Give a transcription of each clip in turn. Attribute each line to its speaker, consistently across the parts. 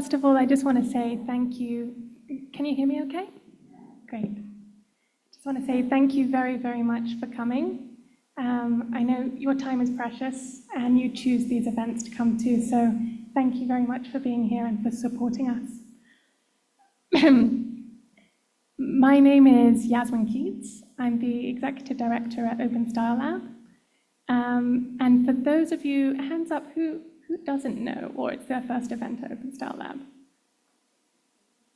Speaker 1: first of all, I just want to say thank you. Can you hear me okay? Great. Just want to say thank you very, very much for coming. I know your time is precious and you choose these events to come to, so thank you very much for being here and for supporting us. My name is Yasmin Keats. I'm the Executive Director at Open Style Lab. And for those of you, hands up, who doesn't know, or it's their first event at Open Style Lab?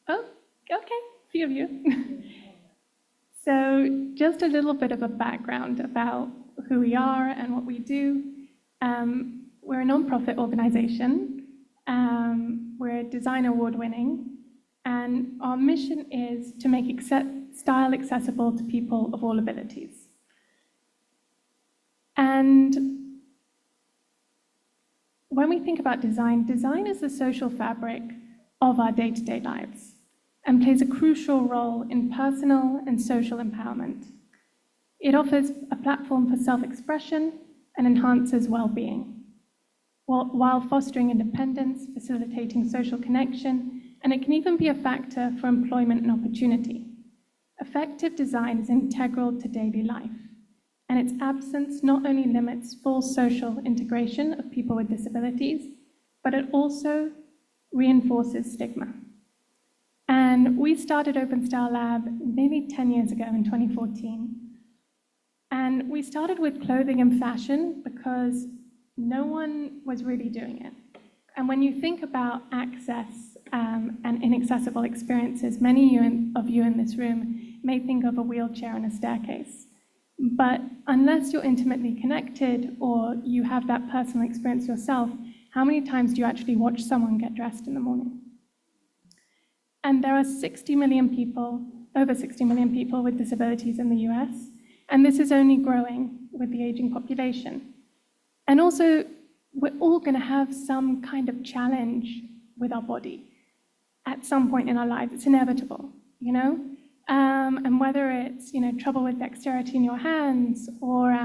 Speaker 1: Oh, okay, a few of you. So just a little bit of a background about who we are and what we do. We're a non-profit organization. We're design award winning. And our mission is to make style accessible to people of all abilities. And when we think about design, design is the social fabric of our day-to-day lives and plays a crucial role in personal and social empowerment. It offers a platform for self-expression and enhances well-being, while fostering independence, facilitating social connection, and it can even be a factor for employment and opportunity. Effective design is integral to daily life, and its absence not only limits full social integration of people with disabilities, but it also reinforces stigma. And we started Open Style Lab maybe 10 years ago in 2014. And we started with clothing and fashion because no one was really doing it. And when you think about access and inaccessible experiences, many of you in this room may think of a wheelchair and a staircase. But unless you're intimately connected or you have that personal experience yourself, how many times do you actually watch someone get dressed in the morning? And there are 60 million people, over 60 million people with disabilities in the US, and this is only growing with the aging population. And also, we're all going to have some kind of challenge with our body at some point in our lives. It's inevitable, you know? And whether it's, trouble with dexterity in your hands or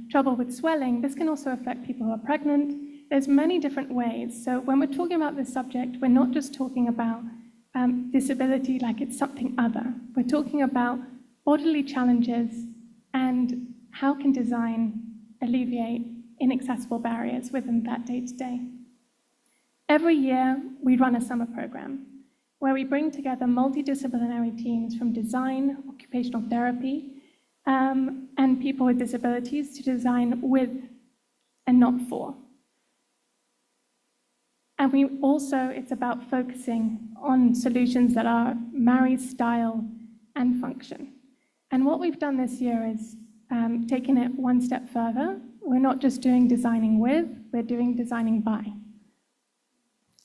Speaker 1: trouble with swelling, this can also affect people who are pregnant. There's many different ways. So when we're talking about this subject, we're not just talking about disability like it's something other. We're talking about bodily challenges and how can design alleviate inaccessible barriers within that day-to-day. Every year, we run a summer program where we bring together multidisciplinary teams from design, occupational therapy, and people with disabilities to design with and not for. And it's about focusing on solutions that marry style and function. And what we've done this year is taken it one step further. We're not just doing designing with, we're doing designing by.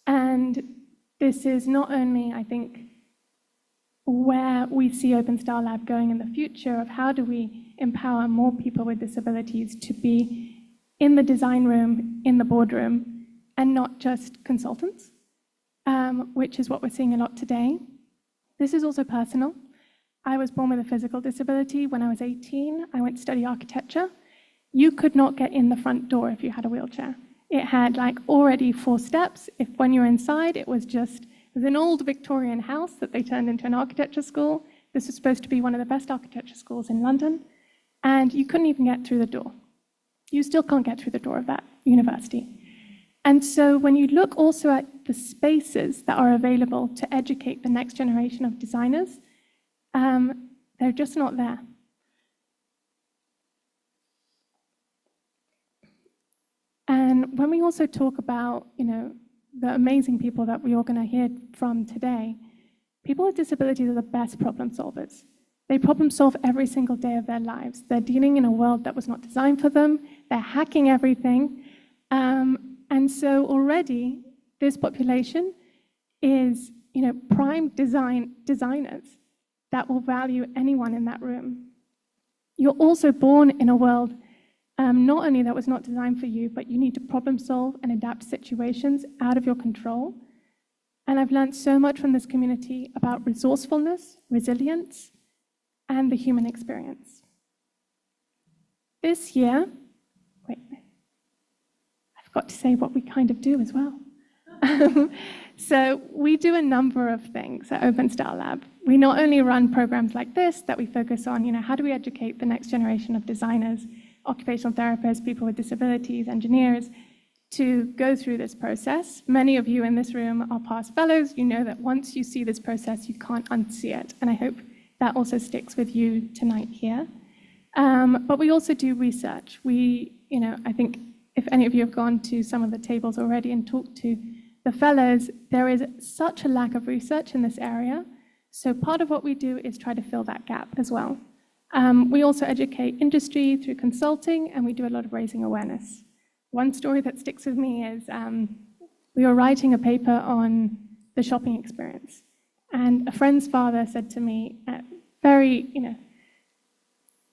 Speaker 1: And this is not only, I think, where we see Open Style Lab going in the future of how do we empower more people with disabilities to be in the design room, in the boardroom, and not just consultants, which is what we're seeing a lot today. This is also personal. I was born with a physical disability. When I was 18, I went to study architecture. You could not get in the front door if you had a wheelchair. It had already 4 steps. When you were inside, it was an old Victorian house that they turned into an architecture school. This was supposed to be one of the best architecture schools in London. And you couldn't even get through the door. You still can't get through the door of that university. And so when you look also at the spaces that are available to educate the next generation of designers, they're just not there. And when we also talk about, the amazing people that we're all going to hear from today, people with disabilities are the best problem solvers. They problem solve every single day of their lives. They're dealing in a world that was not designed for them. They're hacking everything. And so already, this population is, prime designers that will value anyone in that room. You're also born in a world not only that was not designed for you, but you need to problem solve and adapt to situations out of your control. And I've learned so much from this community about resourcefulness, resilience, and the human experience. This year, I forgot to say what we kind of do as well. So we do a number of things at OpenStyle Lab. We not only run programs like this that we focus on, how do we educate the next generation of designers, occupational therapists, people with disabilities, engineers, to go through this process. Many of you in this room are past fellows. You know that once you see this process, you can't unsee it. And I hope that also sticks with you tonight here. But we also do research. I think if any of you have gone to some of the tables already and talked to the fellows, there is such a lack of research in this area. So part of what we do is try to fill that gap as well. We also educate industry through consulting, and we do a lot of raising awareness. One story that sticks with me is we were writing a paper on the shopping experience, and a friend's father said to me,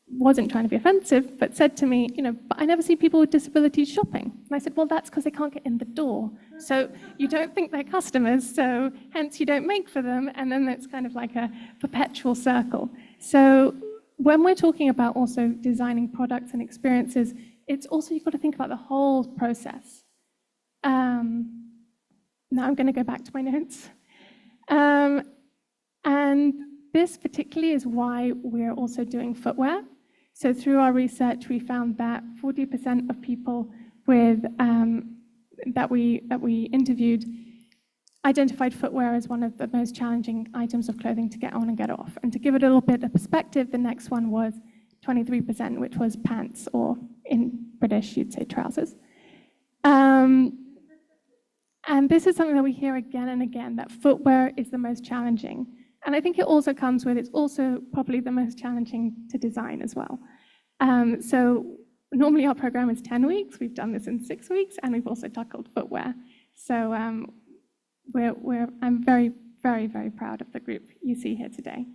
Speaker 1: wasn't trying to be offensive, but said to me, but I never see people with disabilities shopping. And I said, well, that's because they can't get in the door. So you don't think they're customers, so hence you don't make for them, and then it's kind of like a perpetual circle. So when we're talking about also designing products and experiences, it's also, you've got to think about the whole process. Now I'm going to go back to my notes. And this particularly is why we're also doing footwear. So through our research, we found that 40% of people with that we interviewed identified footwear as one of the most challenging items of clothing to get on and get off. And to give it a little bit of perspective, the next one was 23%, which was pants, or in British, you'd say trousers. And this is something that we hear again and again, that footwear is the most challenging. And I think it also comes with, it's also probably the most challenging to design as well. So normally our program is 10 weeks. We've done this in 6 weeks, and we've also tackled footwear. So I'm very, very, very proud of the group you see here today.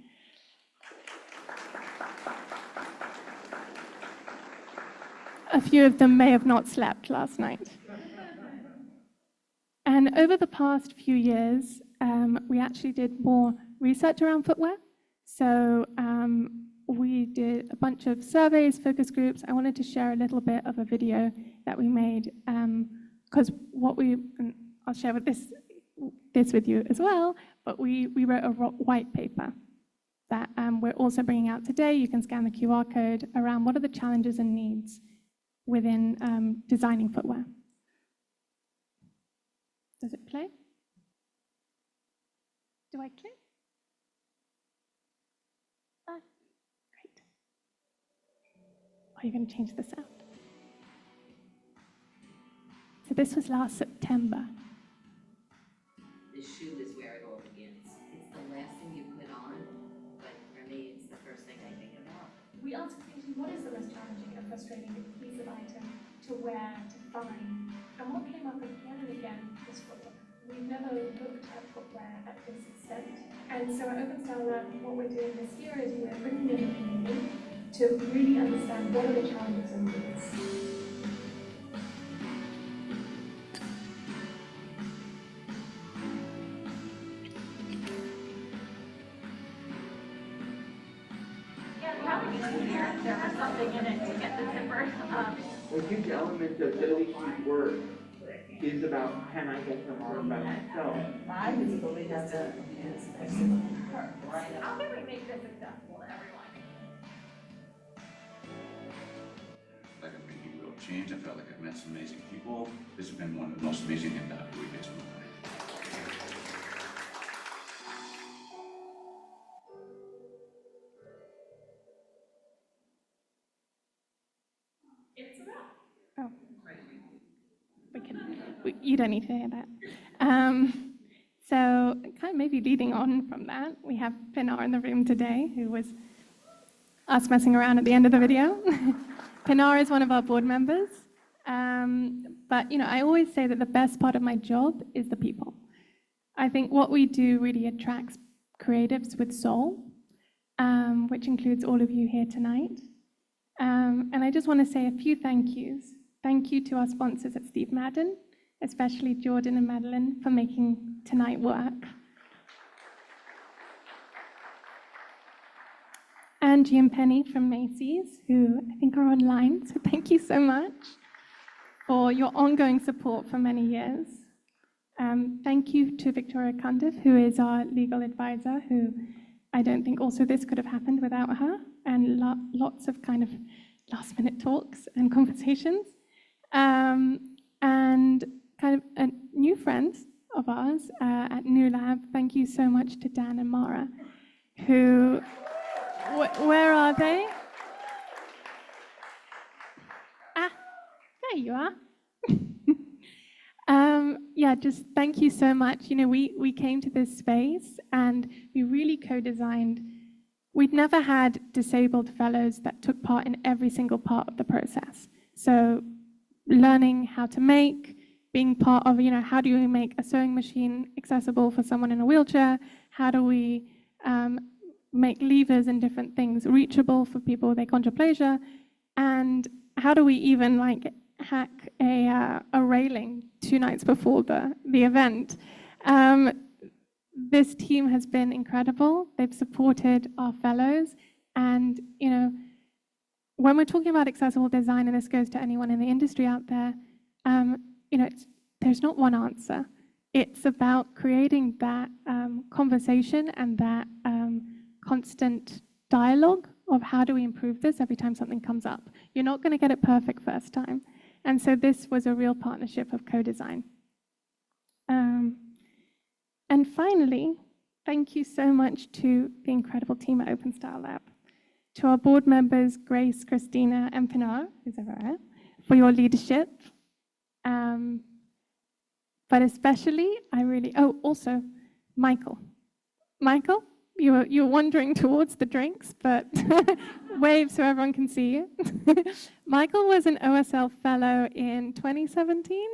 Speaker 1: A few of them may have not slept last night. And over the past few years, we actually did more research around footwear. So we did a bunch of surveys, focus groups. I wanted to share a little bit of a video that we made, because I'll share with this with you as well, but we wrote a white paper that we're also bringing out today. You can scan the QR code around what are the challenges and needs within designing footwear. Does it play? Do I click? Great. Are you going to change the sound? So this was last September.
Speaker 2: The shoe is where it all begins. It's the last thing you put on, but for me, it's the first thing I think about.
Speaker 1: We asked Katie, what is the most challenging and frustrating piece of item to wear, to find? And what came up again and again was footwear. We've never looked at footwear at this extent. And so at OpenStyle Lab, what we're doing this year is we're bringing in a community to really understand what are the challenges and needs.
Speaker 3: There was something in it to get the zipper up.
Speaker 4: A huge element of Deli's work is about, can I get them all by myself?
Speaker 3: My visibility has a How can we make this accessible to everyone?
Speaker 5: Like I'm making real change. I felt like I've met some amazing people. This has been one of the most amazing things that we get to know.
Speaker 3: It's a wrap.
Speaker 1: Oh. You don't need to hear that. So kind of maybe leading on from that, we have Pinar in the room today, who was us messing around at the end of the video. Pinar is one of our board members. But I always say that the best part of my job is the people. I think what we do really attracts creatives with soul, which includes all of you here tonight. And I just want to say a few thank yous. Thank you to our sponsors at Steve Madden, especially Jordan and Madeline, for making tonight work. Angie and Penny from Macy's, who I think are online, so thank you so much for your ongoing support for many years. Thank you to Victoria Cundiff, who is our legal advisor, who I don't think also this could have happened without her, and lots of kind of last-minute talks and conversations. And kind of a new friend of ours at New Lab, thank you so much to Dan and Mara, who, where are they? There you are. Yeah, just thank you so much. You know, we came to this space and we really co-designed. We'd never had disabled fellows that took part in every single part of the process. So learning how to make, being part of, you know, how do we make a sewing machine accessible for someone in a wheelchair? How do we make levers and different things reachable for people with achondroplasia? And how do we even like hack a railing 2 nights before the event? This team has been incredible. They've supported our fellows. And, you know, when we're talking about accessible design, and this goes to anyone in the industry out there, you know, there's not one answer. It's about creating that conversation and that constant dialogue of how do we improve this every time something comes up. You're not going to get it perfect first time. And so this was a real partnership of co-design. And finally, thank you so much to the incredible team at OpenStyle Lab, to our board members, Grace, Christina, and Pinar, who's over there, for your leadership. But especially, also, Michael. Michael, you were wandering towards the drinks, but wave so everyone can see you. Michael was an OSL fellow in 2017?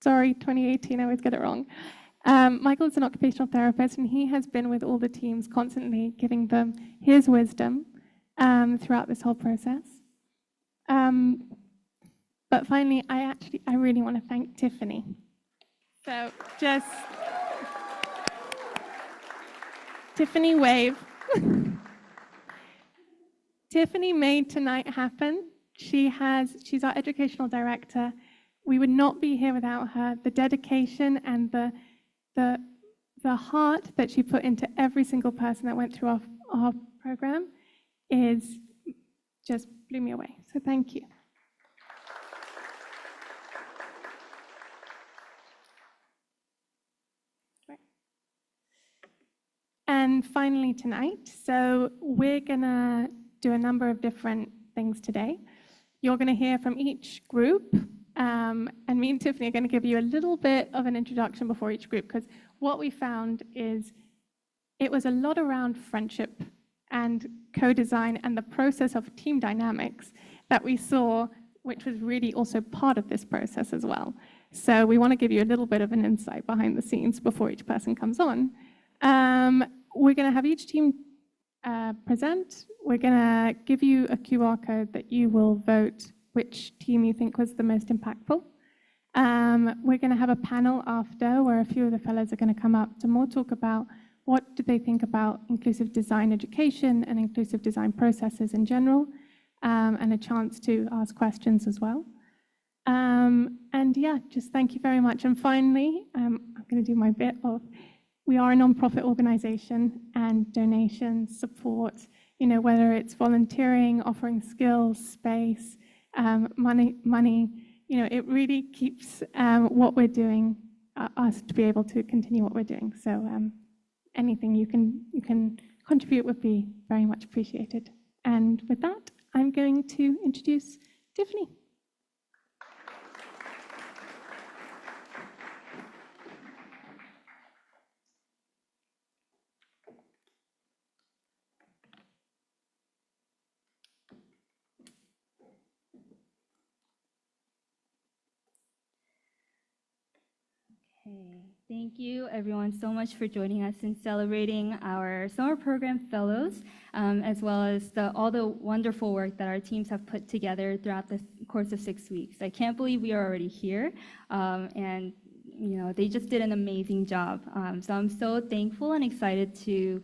Speaker 1: Sorry, 2018, I always get it wrong. Michael is an occupational therapist, and he has been with all the teams constantly giving them his wisdom throughout this whole process. But finally, I really want to thank Tiffany. So just, Tiffany, wave. Tiffany made tonight happen. She's our educational director. We would not be here without her. The dedication and the heart that she put into every single person that went through our program is just blew me away. So thank you. And finally tonight, so we're gonna do a number of different things today. You're gonna hear from each group, and me and Tiffany are gonna give you a little bit of an introduction before each group, because what we found is it was a lot around friendship and co-design and the process of team dynamics that we saw, which was really also part of this process as well. So we wanna give you a little bit of an insight behind the scenes before each person comes on. We're going to have each team present. We're going to give you a QR code that you will vote which team you think was the most impactful. We're going to have a panel after where a few of the fellows are going to come up to more talk about what do they think about inclusive design education and inclusive design processes in general, and a chance to ask questions as well. And yeah, just thank you very much. And finally, I'm going to do my bit of, we are a nonprofit organization, and donations, support, you know, whether it's volunteering, offering skills, space, money, you know, it really keeps what we're doing, us to be able to continue what we're doing. So anything you can contribute would be very much appreciated. And with that, I'm going to introduce Tiffany.
Speaker 6: Thank you everyone so much for joining us in celebrating our summer program fellows, as well as all the wonderful work that our teams have put together throughout the course of 6 weeks. I can't believe we are already here, and you know, they just did an amazing job. So I'm so thankful and excited to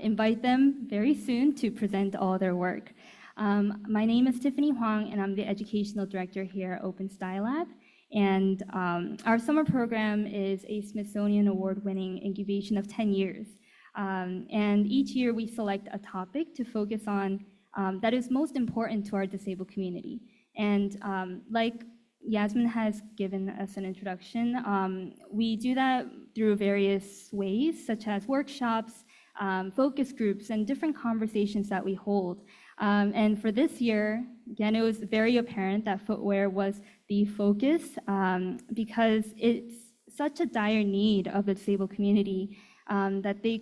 Speaker 6: invite them very soon to present all their work. My name is Tiffany Hwang, and I'm the Educational Director here at OpenStyle Lab. And our summer program is a Smithsonian Award-winning incubation of 10 years. And each year we select a topic to focus on that is most important to our disabled community. And like Yasmin has given us an introduction, we do that through various ways, such as workshops, focus groups, and different conversations that we hold. And for this year, again, it was very apparent that footwear was the focus because it's such a dire need of the disabled community that they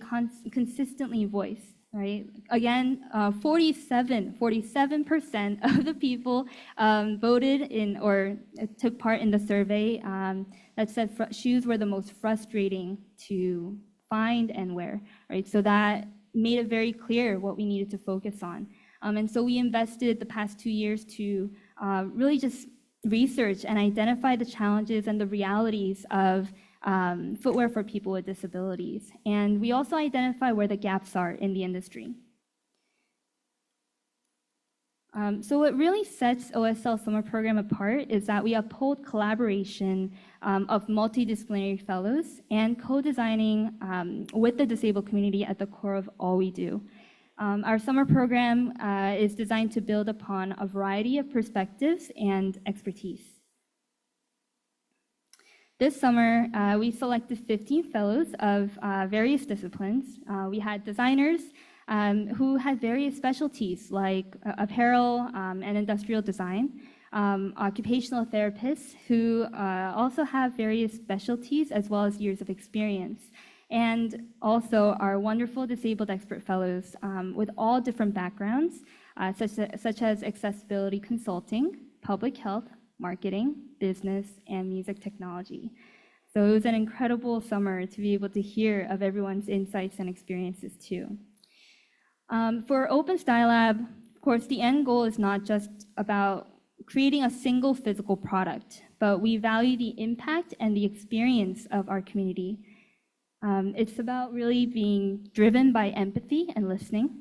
Speaker 6: consistently voice, right? Again, 47% of the people voted in or took part in the survey that said shoes were the most frustrating to find and wear, right? So that made it very clear what we needed to focus on. And so we invested the past 2 years to really just research and identify the challenges and the realities of footwear for people with disabilities. And we also identify where the gaps are in the industry. So what really sets OSL Summer Program apart is that we uphold collaboration of multidisciplinary fellows and co-designing with the disabled community at the core of all we do. Our summer program is designed to build upon a variety of perspectives and expertise. This summer, we selected 15 fellows of various disciplines. We had designers who had various specialties like apparel and industrial design, occupational therapists who also have various specialties as well as years of experience, and also our wonderful disabled expert fellows with all different backgrounds, such as accessibility consulting, public health, marketing, business, and music technology. So it was an incredible summer to be able to hear of everyone's insights and experiences too. For Open Style Lab, of course, the end goal is not just about creating a single physical product, but we value the impact and the experience of our community. It's about really being driven by empathy and listening,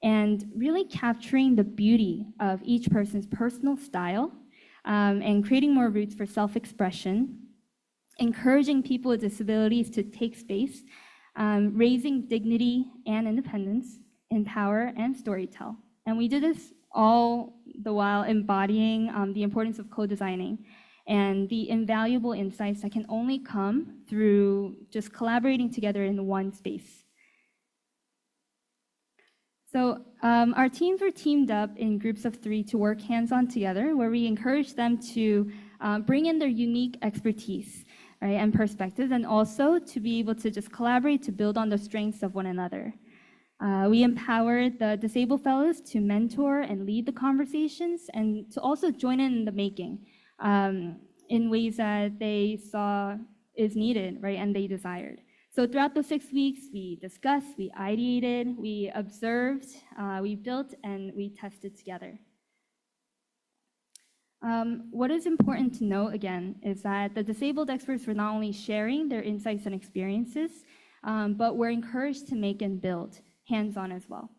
Speaker 6: and really capturing the beauty of each person's personal style, and creating more routes for self-expression, encouraging people with disabilities to take space, raising dignity and independence, empower, and storytell. And we did this all the while embodying the importance of co-designing and the invaluable insights that can only come through just collaborating together in one space. So our teams were teamed up in groups of 3 to work hands-on together, where we encouraged them to bring in their unique expertise, right, and perspectives, and also to be able to just collaborate to build on the strengths of one another. We empowered the disabled fellows to mentor and lead the conversations, and to also join in the making in ways that they saw is needed, right, and they desired. So throughout the 6 weeks, we discussed, we ideated, we observed, we built, and we tested together. What is important to note, again, is that the disabled experts were not only sharing their insights and experiences, but were encouraged to make and build hands-on as well.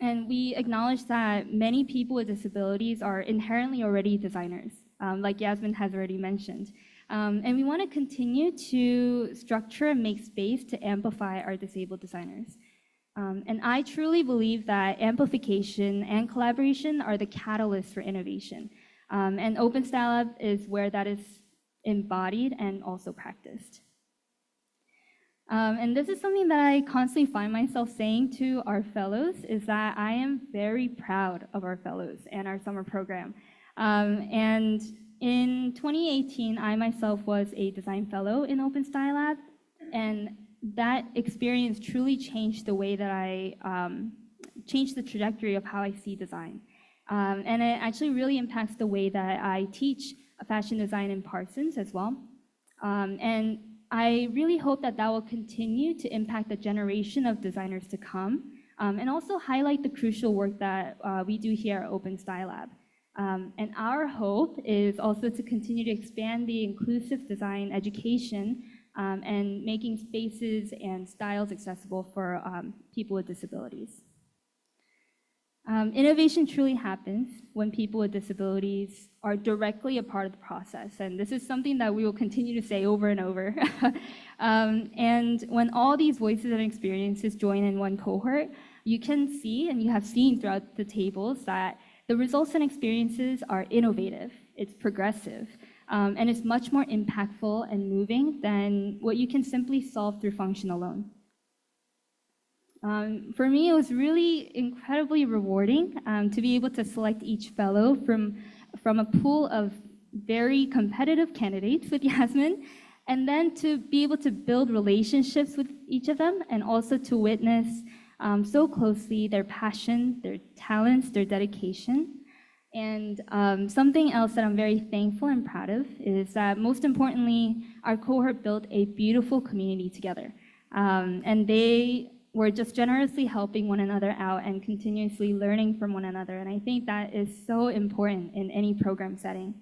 Speaker 6: And we acknowledge that many people with disabilities are inherently already designers, like Yasmin has already mentioned. And we want to continue to structure and make space to amplify our disabled designers. And I truly believe that amplification and collaboration are the catalyst for innovation. And Open Style Lab is where that is embodied and also practiced. And this is something that I constantly find myself saying to our fellows, is that I am very proud of our fellows and our summer program. And in 2018, I myself was a design fellow in Open Style Lab, and that experience truly changed the way that I changed the trajectory of how I see design. And it actually really impacts the way that I teach fashion design in Parsons as well. And I really hope that that will continue to impact the generation of designers to come, and also highlight the crucial work that we do here at Open Style Lab. And our hope is also to continue to expand the inclusive design education and making spaces and styles accessible for people with disabilities. Innovation truly happens when people with disabilities are directly a part of the process, and this is something that we will continue to say over and over. And when all these voices and experiences join in one cohort, you can see, and you have seen throughout the tables, that the results and experiences are innovative, it's progressive, and it's much more impactful and moving than what you can simply solve through function alone. For me, it was really incredibly rewarding to be able to select each fellow from a pool of very competitive candidates with Yasmin, and then to be able to build relationships with each of them, and also to witness so closely their passion, their talents, their dedication. And something else that I'm very thankful and proud of is that, most importantly, our cohort built a beautiful community together. And they were just generously helping one another out and continuously learning from one another. And I think that is so important in any program setting.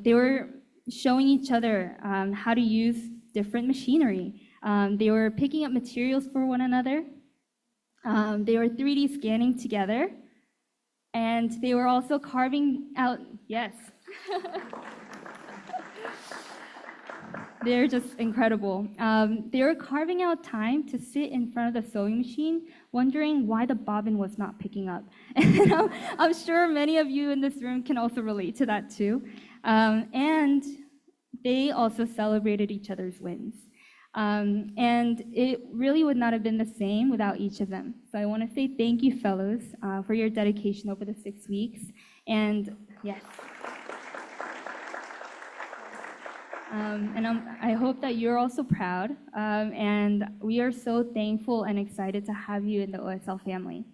Speaker 6: They were showing each other how to use different machinery. They were picking up materials for one another. They were 3D scanning together. And they were also carving out, yes. They're just incredible. They were carving out time to sit in front of the sewing machine, wondering why the bobbin was not picking up. And I'm sure many of you in this room can also relate to that too. And they also celebrated each other's wins. And it really would not have been the same without each of them. So I want to say thank you, fellows, for your dedication over the 6 weeks. And yes. And I hope that you're also proud, and we are so thankful and excited to have you in the OSL family.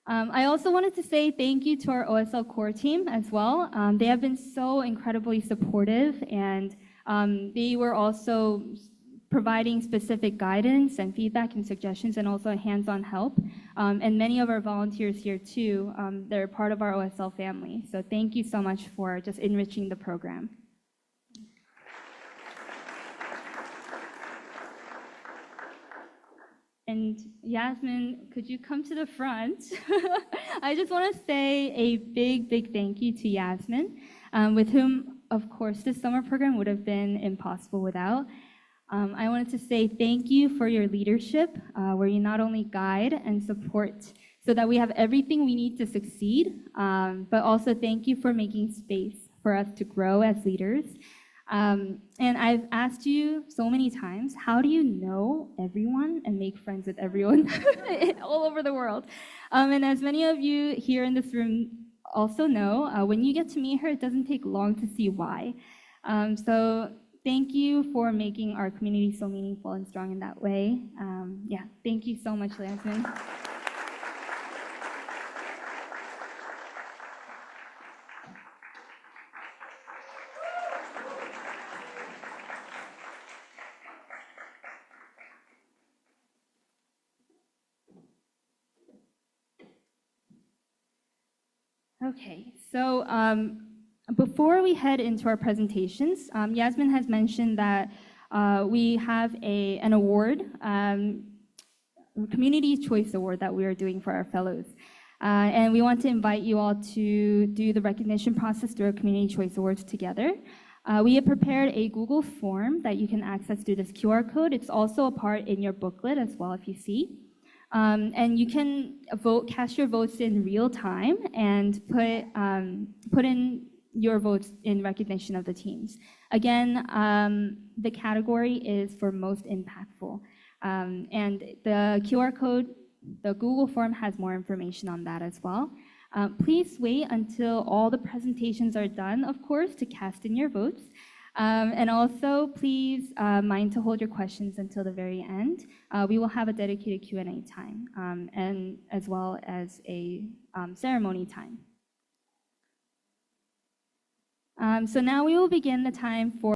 Speaker 6: I also wanted to say thank you to our OSL core team as well. They have been so incredibly supportive, and they were also providing specific guidance and feedback and suggestions, and also hands-on help. And many of our volunteers here too, they're part of our OSL family. So thank you so much for just enriching the program. And Yasmin, could you come to the front? I just want to say a big, big thank you to Yasmin, with whom, of course, this summer program would have been impossible without. I wanted to say thank you for your leadership, where you not only guide and support so that we have everything we need to succeed, but also thank you for making space for us to grow as leaders. And I've asked you so many times, how do you know everyone and make friends with everyone all over the world? And as many of you here in this room also know, when you get to meet her, it doesn't take long to see why. So thank you for making our community so meaningful and strong in that way. Yeah, thank you so much, Yasmin. Okay, so before we head into our presentations, Yasmin has mentioned that we have an award, Community Choice Award that we are doing for our fellows. And we want to invite you all to do the recognition process through our Community Choice Awards together. We have prepared a Google form that you can access through this QR code. It's also a part in your booklet as well, if you see. And you can cast your votes in real time and put in your votes in recognition of the teams. Again, the category is for most impactful. And the QR code, the Google form has more information on that as well. Please wait until all the presentations are done, of course, to cast in your votes. And also, please mind to hold your questions until the very end. We will have a dedicated Q&A time, and as well as a ceremony time. So now we will begin the time for